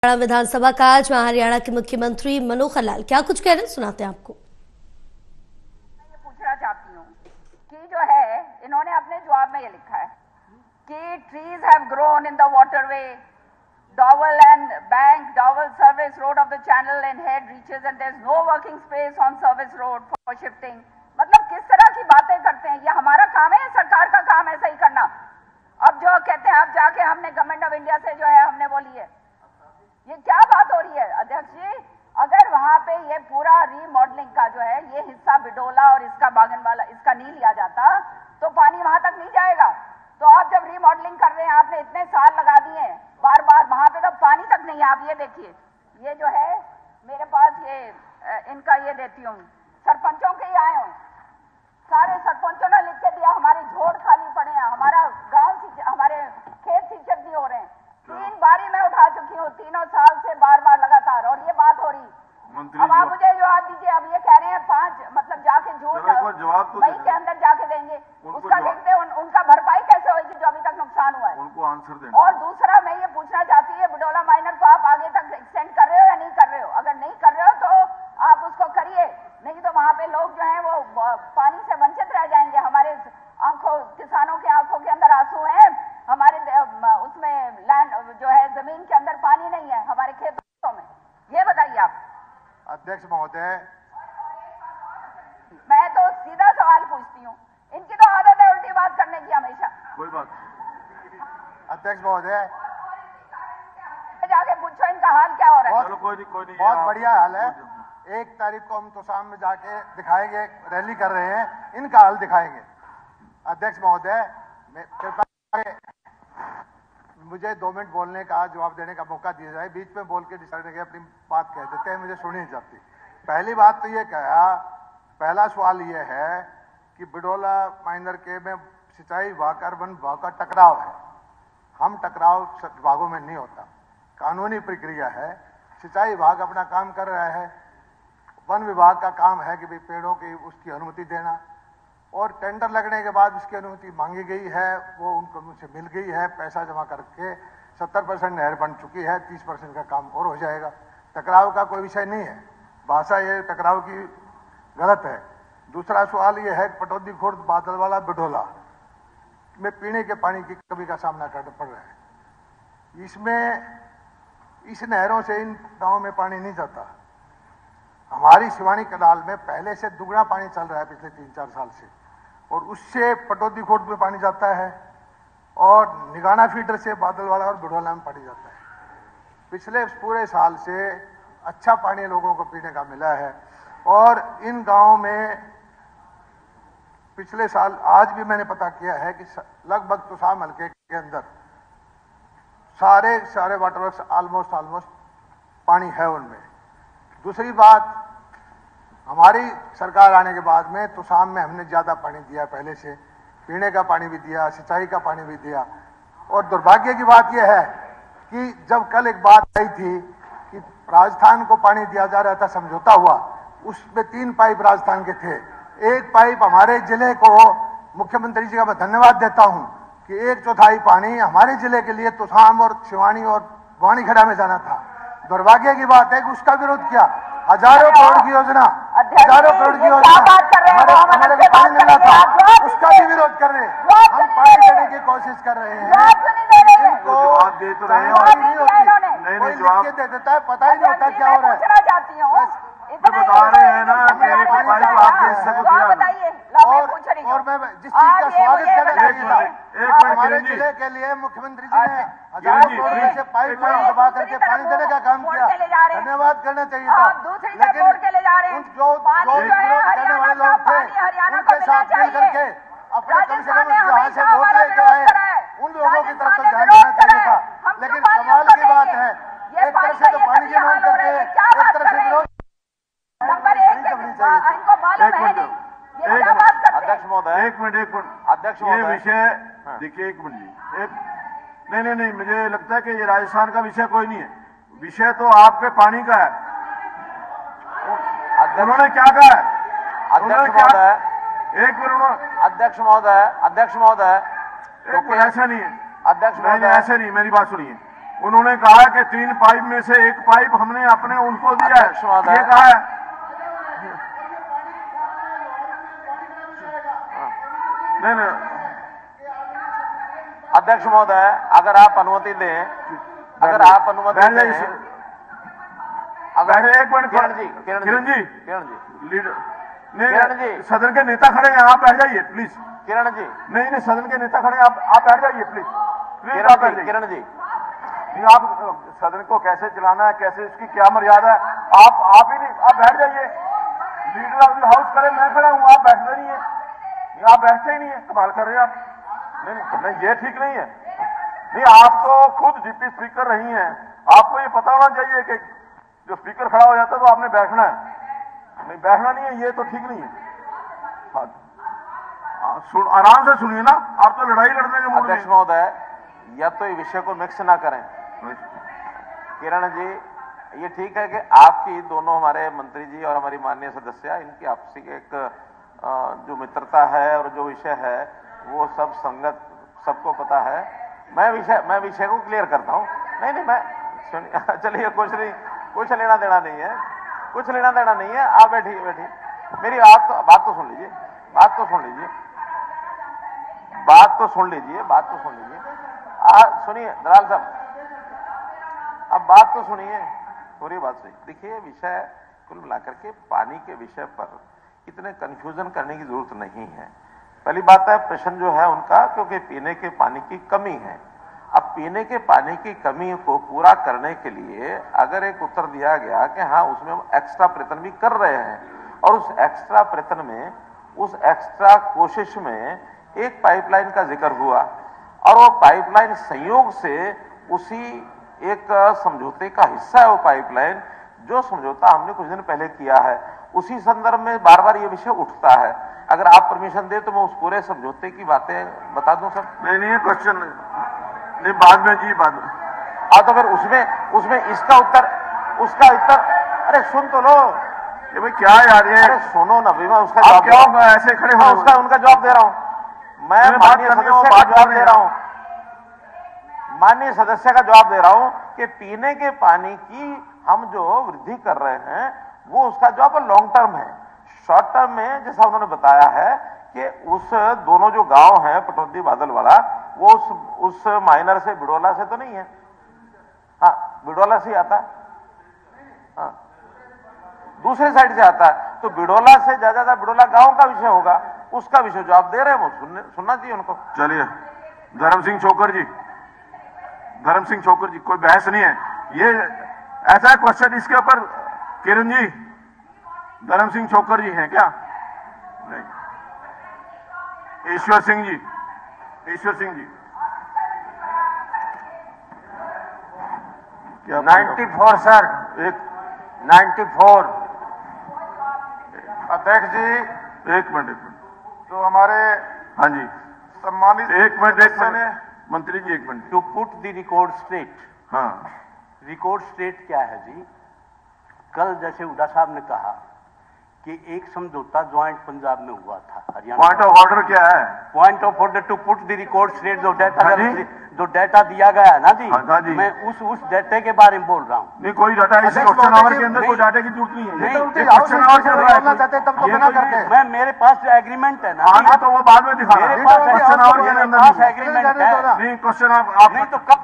हरियाणा विधानसभा का आज हरियाणा के मुख्यमंत्री मनोहर लाल क्या कुछ कह रहे हैं, सुनाते हैं आपको। ये पूछना चाहती हूँ कि जो है इन्होंने अपने जवाब में ये लिखा है कि trees have grown in the waterway, dowel and bank, dowel service road of the channel and head reaches and there is no working space on service road for shifting। मतलब किस तरह की बातें करते हैं, ये हमारा काम है, सरकार का काम है सही करना। अब जो कहते हैं अब जाके हमने गवर्नमेंट ऑफ इंडिया से जो है हमने बोली है, ये क्या बात हो रही है अध्यक्ष जी? अगर वहां पे ये पूरा रीमॉडलिंग का जो है ये हिस्सा बिडोला और इसका बागन वाला इसका नहीं लिया जाता तो पानी वहां तक नहीं जाएगा। तो आप जब रीमॉडलिंग कर रहे हैं, आपने इतने साल लगा दिए हैं, बार बार वहां पे तो पानी तक नहीं है। आप ये देखिए, ये जो है मेरे पास ये इनका ये देती हूँ, सरपंचों के ही आए हूँ, सारे सरपंचों ने लिख के दिया हमारे झोड़ खाली पड़े हैं, हमारा गांव हमारे खेत सिंचित नहीं हो रहे हैं। 3 बारी मैं उठा चुकी हूँ, 3 साल से बार बार लगातार, और ये बात हो रही। अब आप मुझे जवाब दीजिए। अब ये कह रहे हैं 5 मतलब जाके झूठ मई के अंदर जाके देंगे, उसका देखते हैं उनका भरपाई कैसे होगी जो अभी तक नुकसान हुआ है, उनको आंसर देना। और दूसरा मैं ये पूछना चाहती हूँ, बिडोला माइनर को आप आगे तक एक्सटेंड कर रहे हो या नहीं कर रहे हो? अगर नहीं कर रहे हो तो आप उसको करिए, नहीं तो वहां पे लोग जो है वो पानी से वंचित रह जाएंगे। हमारे आंखों किसानों की आंखों के अंदर आंसू है, हमारे उसमें लैंड जो है जमीन के अंदर पानी नहीं है हमारे खेतों में। ये बताइए आप। अध्यक्ष महोदय, मैं तो सीधा सवाल पूछती हूँ, इनकी तो आदत है उल्टी बात करने की हमेशा। कोई बात। अध्यक्ष महोदय, जाके पूछो इनका हाल क्या हो रहा है। चलो कोई नहीं, बहुत बढ़िया हाल है। 1 तारीख को हम तोशाम में जाके दिखाएंगे, रैली कर रहे हैं, इनका हाल दिखाएंगे। अध्यक्ष महोदय, मुझे 2 मिनट बोलने का जवाब देने का मौका दिया जाए। बीच में बोल के डिसाइड करके अपनी बात कह देते हैं, मुझे सुनी नहीं जाती। पहली बात तो ये कहा, पहला सवाल ये है कि बिडोला माइनर के में सिंचाई विभाग और वन विभाग का टकराव है। हम टकराव विभागों में नहीं होता, कानूनी प्रक्रिया है। सिंचाई विभाग अपना काम कर रहा है, वन विभाग का काम है कि भाई पेड़ों की उसकी अनुमति देना, और टेंडर लगने के बाद उसकी अनुमति मांगी गई है, वो उनको मुझसे मिल गई है। पैसा जमा करके 70% नहर बन चुकी है, 30% का काम और हो जाएगा। टकराव का कोई विषय नहीं है, भाषा ये टकराव की गलत है। दूसरा सवाल ये है, पटौदी खुर्द बादलवाला बिडोला में पीने के पानी की कमी का सामना करना पड़ रहा है। इसमें इस नहरों से इन गाँव में पानी नहीं जाता। हमारी शिवानी कनाल में पहले से दुगना पानी चल रहा है पिछले 3-4 साल से, और उससे पटौदी खुर्द में पानी जाता है, और निगाना फीडर से बादलवाड़ा और बिडोला में पानी जाता है। पिछले पूरे साल से अच्छा पानी लोगों को पीने का मिला है, और इन गांवों में पिछले साल आज भी मैंने पता किया है कि लगभग तोशाम हल्के के अंदर सारे वाटर वर्क्स ऑलमोस्ट पानी है उनमें। दूसरी बात, हमारी सरकार आने के बाद में तोशाम में हमने ज़्यादा पानी दिया, पहले से पीने का पानी भी दिया, सिंचाई का पानी भी दिया। और दुर्भाग्य की बात यह है कि जब कल एक बात आई थी कि राजस्थान को पानी दिया जा रहा था समझौता हुआ, उसमें 3 पाइप राजस्थान के थे, 1 पाइप हमारे जिले को। मुख्यमंत्री जी का मैं धन्यवाद देता हूं कि 1/4 पानी हमारे जिले के लिए तोशाम और शिवानी और वाणीखेड़ा में जाना था। दुर्भाग्य की बात है कि उसका विरोध किया। हजारों करोड़ की योजना हमारे को पानी मिलना था, उसका भी विरोध कर रहे हैं। हम पानी देने की कोशिश कर रहे हैं, इनको जवाब दे तो रहे हैं, नहीं होती, कोई लिख के दे देता है, पता ही नहीं होता क्या हो रहा है। बता रहे हैं ना, मेरे को पाइप आपके हिस्से को दिया। और मैं जिस चीज का स्वागत करना चाहिए था, हमारे जिले के लिए मुख्यमंत्री जी ने हजारों करोड़ से पाइपलाइन दबा करके पानी देने का काम किया, धन्यवाद करना चाहिए था। लेकिन जो विरोध करने वाले लोग थे, उनके साथ मिल करके अपने कम से कम जहां से वोट लेके आए उन लोगों की तरफ तो ध्यान देना चाहिए था। लेकिन कमाल की बात है, एक तरफ से तो पानी की मांग करते हैं, एक तरफ से विरोध अध्यक्ष महोदय, एक मिनट अध्यक्ष महोदय, ये विषय देखिए, 1 मिनट जी, नहीं, मुझे लगता है कि ये राजस्थान का विषय कोई नहीं है, विषय तो आपके पानी का है। उन्होंने क्या कहा है? अध्यक्ष महोदय, एक मिनट, अध्यक्ष महोदय, तो कोई ऐसा नहीं है। अध्यक्ष महोदय, ऐसे नहीं, मेरी बात सुनिए, उन्होंने कहा कि 3 पाइप में से 1 पाइप हमने अपने उनको दिया है, ये कहा है। नहीं, अध्यक्ष महोदय, अगर आप अनुमति दें, अगर आप अनुमति दें, अगर एक मिनट किरण जी लीडर नहीं, सदन के नेता खड़े हैं, आप बैठ जाइए प्लीज। किरण जी, नहीं, सदन के नेता खड़े हैं, आप बैठ जाइए प्लीज। किरण जी, नहीं, आप सदन को कैसे चलाना है, कैसे इसकी क्या मर्यादा है, आप ही नहीं, आप बैठ जाइए। लीडर ऑफ द हाउस खड़े, मैं खड़ा हूं, आप बैठते नहीं है, आप बैठते ही नहीं है, कमाल कर रहे हैं आप। नहीं, ये ठीक नहीं है। नहीं, आप तो खुद डिप्टी स्पीकर रही हैं, आपको ये पता होना चाहिए कि जो स्पीकर खड़ा हो जाता है तो आपने बैठना है, नहीं बैठना नहीं है, ये तो ठीक नहीं है। आराम से सुनिए ना, आप तो लड़ाई लड़ने के मूड में। अध्यक्ष महोदय, या तो ये विषय को मिक्स ना करें। किरण जी, ये ठीक है कि आपकी दोनों हमारे मंत्री जी और हमारी माननीय सदस्य, इनकी आपसी एक जो मित्रता है और जो विषय है वो सब संगत, सबको पता है। मैं विषय को क्लियर करता हूं। नहीं, मैं चलिए, कुछ लेना देना नहीं है, कुछ लेना देना नहीं है। आप बैठिए, मेरी बात तो सुन लीजिए, बात तो सुन लीजिए। सुनिए दलाल साहब, अब बात तो सुनिए, पूरी बात सुनिए। देखिए, विषय कुल मिलाकर के पानी के विषय पर इतने कंफ्यूजन करने की जरूरत नहीं है। पहली बात है, प्रश्न जो है उनका, क्योंकि पीने के पानी की कमी है। अब पीने के पानी की कमी को पूरा करने के लिए अगर एक उत्तर दिया गया कि हाँ, उसमें हम एक्स्ट्रा प्रयत्न भी कर रहे हैं, और उस एक्स्ट्रा प्रयत्न में, उस एक्स्ट्रा कोशिश में एक पाइपलाइन का जिक्र हुआ, और वो पाइपलाइन संयोग से उसी एक समझौते का हिस्सा है। वो पाइपलाइन, जो समझौता हमने कुछ दिन पहले किया है, उसी संदर्भ में बार बार ये विषय उठता है। अगर आप परमिशन दे तो मैं उस पूरे समझौते की बातें बता दूं सर। नहीं, क्वेश्चन नहीं, बाद में जी, बाद में। तो फिर उसमें उसका उत्तर, अरे सुन तो लो। ये भाई क्या यार, ये अरे सुनो ना, मैं उसका जवाब क्या होगा, ऐसे खड़े हो, उनका जवाब दे रहा हूं। मैं माननीय सदस्य का जवाब दे रहा हूं, माननीय सदस्य का जवाब दे रहा हूं कि पीने के पानी की हम जो वृद्धि कर रहे हैं वो उसका जवाब लॉन्ग टर्म है। शॉर्ट टर्म में जैसा उन्होंने बताया है कि उस दोनों जो गांव हैं, पटौदी बादलवाड़ा, वो उस माइनर से बिडोला से तो नहीं है। हाँ, बिडोला से आता है, हाँ, दूसरी साइड से आता है। तो बिडोला से ज्यादा बिडोला गांव का विषय होगा, उसका विषय जवाब दे रहे हैं, वो सुनना चाहिए उनको। चलिए, धर्म सिंह छोकर जी, कोई बहस नहीं है। ये ऐसा क्वेश्चन इसके ऊपर किरण जी, धर्म सिंह छोकर जी हैं क्या? नहीं, ईश्वर सिंह जी क्या? 94 सर, 94। अध्यक्ष जी, एक मिनट, तो हमारे हाँ जी, सम्मानित एक मिनट मंत्री जी, एक minute. To put the record straight. हाँ, रिकॉर्ड स्ट्रेट क्या है जी? कल जैसे हुड्डा साहब ने कहा कि एक समझौता ज्वाइंट पंजाब में हुआ था, हरियाणा। पॉइंट ऑफ ऑर्डर क्या है? Point of order to put the record straight, जो डाटा दिया गया है ना जी, हाँ जी, मैं उस डाटे के बारे में बोल रहा हूँ। नहीं, कोई डाटा इस क्वेश्चन आवर के अंदर कोई डाटा की जरूरत नहीं है। क्वेश्चन आवर चल रहा है, मैं मेरे पास एग्रीमेंट है ना। हाँ, तो वो बाद में दिखा, मेरे पास क्वेश्चन आवर के अंदर एग्रीमेंट है। नहीं, क्वेश्चन आप नहीं तो कब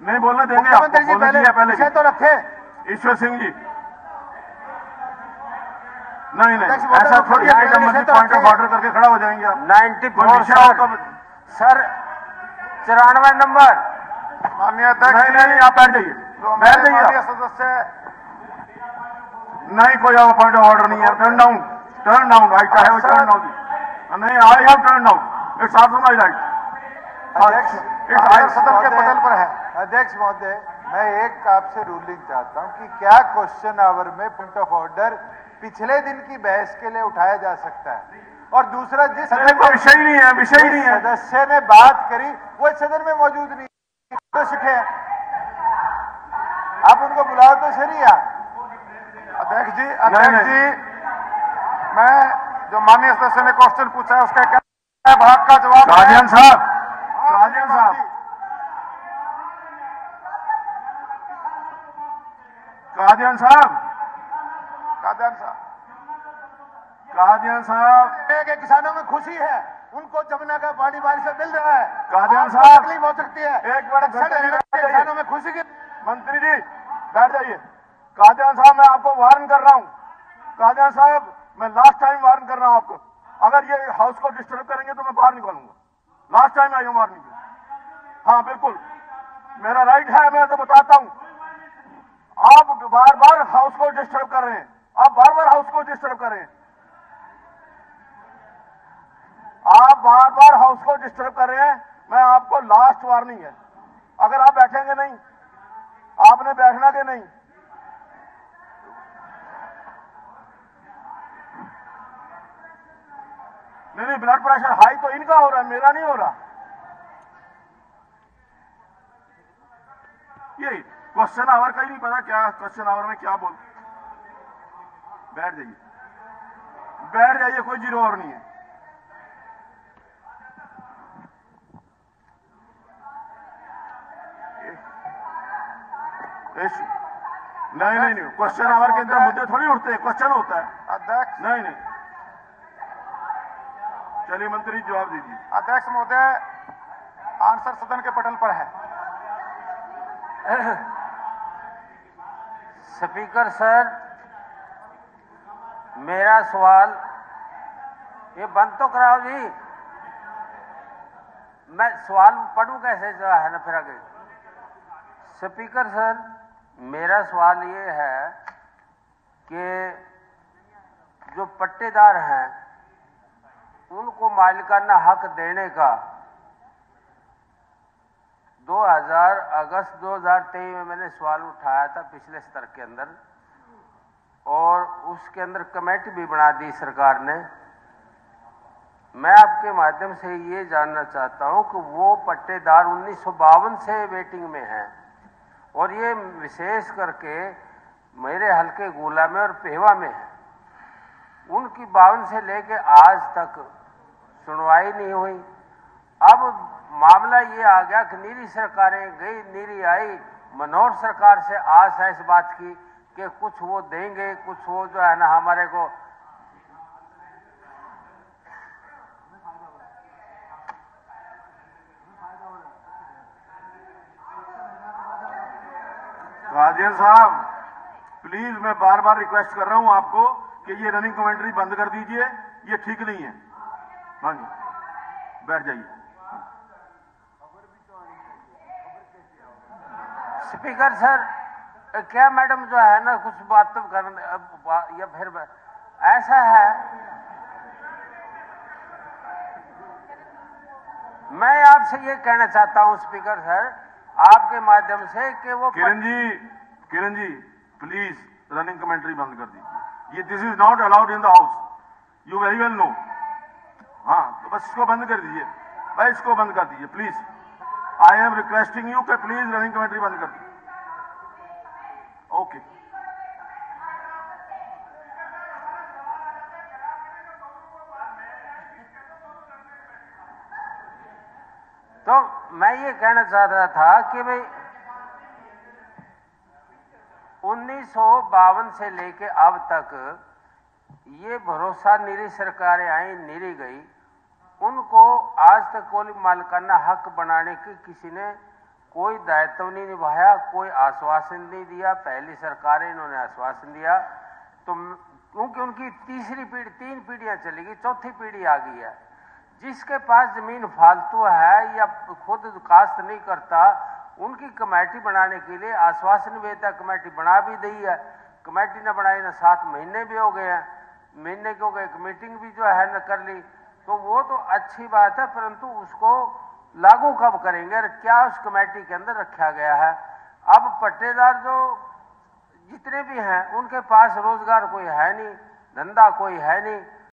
नहीं बोलने देंगे आपको? पहले तो रखे ईश्वर सिंह जी, नहीं, ऐसा थोड़ी है कि पॉइंट ऑफ ऑर्डर करके खड़ा हो जाएंगे आप। 94 सर, 94 नंबर। माननीय अध्यक्ष, नहीं, आप बैठ जाइए, सदस्य। नहीं, कोई पॉइंट ऑफ ऑर्डर नहीं है। टर्न डाउन राइट, चाहे वो टर्न डाउन। नहीं, I have turn down, it's also my right. अध्यक्ष सदन के पटल पर है। अध्यक्ष महोदय, मैं एक आपसे रूलिंग चाहता हूं कि क्या क्वेश्चन आवर में पॉइंट ऑफ ऑर्डर पिछले दिन की बहस के लिए उठाया जा सकता है, और दूसरा जिस विषय ही नहीं है, सदस्य ने बात करी वो सदन में मौजूद नहीं, तो सीखे आप उनको बुलाओ तो सही। अध्यक्ष जी, मैं जो माननीय सदस्य ने क्वेश्चन पूछा है उसका क्या भाग का जवाब? राजन साहब, कादियान साहब, कादियान साहब, के किसानों में खुशी है, उनको जमुना का पानी बारिश से मिल रहा है। कादियान आपको साहब, तकलीफ हो सकती है, एक मिनट, किसानों में खुशी की। मंत्री जी बैठ जाइए। कादियान साहब, मैं आपको वार्न कर रहा हूं। कादियान साहब, मैं लास्ट टाइम वार्न कर रहा हूं आपको, अगर ये हाउस को डिस्टर्ब करेंगे तो मैं बाहर निकालूंगा। लास्ट टाइम आई हूं वार्निंग। हाँ बिल्कुल, मेरा राइट है, मैं तो बताता हूं। आप बार बार हाउस को डिस्टर्ब कर रहे हैं, आप बार बार हाउस को डिस्टर्ब कर रहे हैं, आप बार बार हाउस को डिस्टर्ब कर रहे हैं। मैं आपको लास्ट वार्निंग है, अगर आप बैठेंगे नहीं, आपने बैठना कि नहीं। नहीं, ब्लड प्रेशर हाई तो इनका हो रहा है, मेरा नहीं हो रहा। यही क्वेश्चन आवर का ही नहीं पता क्या क्वेश्चन आवर में क्या बोल। बैठ जाइए, बैठ जाइए, कोई जीरो और नहीं है। नहीं नहीं नहीं, क्वेश्चन आवर के अंदर मुद्दे थोड़ी उठते हैं, क्वेश्चन होता है। अध्यक्ष, नहीं नहीं, चलिए मंत्री जवाब दीजिए। अध्यक्ष महोदय, आंसर सदन के पटल पर है। स्पीकर सर, मेरा सवाल, ये बंद तो कराओ जी, मैं सवाल पढ़ूं कैसे जो है ना फिर आगे। स्पीकर सर, मेरा सवाल ये है कि जो पट्टेदार हैं उनको मालिकाना हक देने का 2000 अगस्त 2023 में मैंने सवाल उठाया था पिछले सत्र के अंदर, और उसके अंदर कमेटी भी बना दी सरकार ने। मैं आपके माध्यम से ये जानना चाहता हूं कि वो पट्टेदार 1952 से वेटिंग में हैं, और ये विशेष करके मेरे हल्के गोला में और पेहवा में है। उनकी 52 से लेके आज तक सुनवाई नहीं हुई। अब मामला ये आ गया कि नीरी सरकारें गई, नीरी आई, मनोहर सरकार से आस है इस बात की कि कुछ वो देंगे, कुछ वो जो है ना हमारे को। कादियान साहब, प्लीज मैं बार बार रिक्वेस्ट कर रहा हूं आपको कि ये रनिंग कमेंट्री बंद कर दीजिए, ये ठीक नहीं है। हाँ जी, बैठ जाइए। स्पीकर सर, क्या मैडम जो है ना कुछ बात तो कर, या फिर ऐसा है, मैं आपसे ये कहना चाहता हूं स्पीकर सर आपके माध्यम से कि वो Kiran ji please running commentary बंद कर दीजिए। ये this is not allowed in the house, you very well know. हाँ, तो बस इसको बंद कर दीजिए भाई, इसको बंद कर दीजिए please. I am requesting you कि प्लीज रनिंग कमेंट्री बंद कर दीजिए। ओके। तो मैं ये कहना चाह रहा था कि भाई 1952 से लेके अब तक ये भरोसा नीरी सरकारें आई, नीरी गई, उनको आज तक कोई मालिकाना हक बनाने की किसी ने कोई दायित्व नहीं निभाया, कोई आश्वासन नहीं दिया। पहली सरकारें इन्होंने आश्वासन दिया, तो क्योंकि उनकी तीसरी पीढ़ी, 3 पीढ़ियां चलेगी, चौथी पीढ़ी आ गई है। जिसके पास जमीन फालतू है या खुद काश्त नहीं करता, उनकी कमेटी बनाने के लिए आश्वासन भी देता, कमेटी बना भी दी है। कमेटी ने बनाई ना, 7 महीने भी हो गए हैं, महीने के हो गए, एक मीटिंग भी जो है न कर ली, तो वो तो अच्छी बात है, परंतु उसको लागू कब करेंगे और क्या उस कमेटी के अंदर रखा गया है। अब पट्टेदार जो जितने भी हैं उनके पास रोजगार कोई है नहीं, धंधा कोई है नहीं,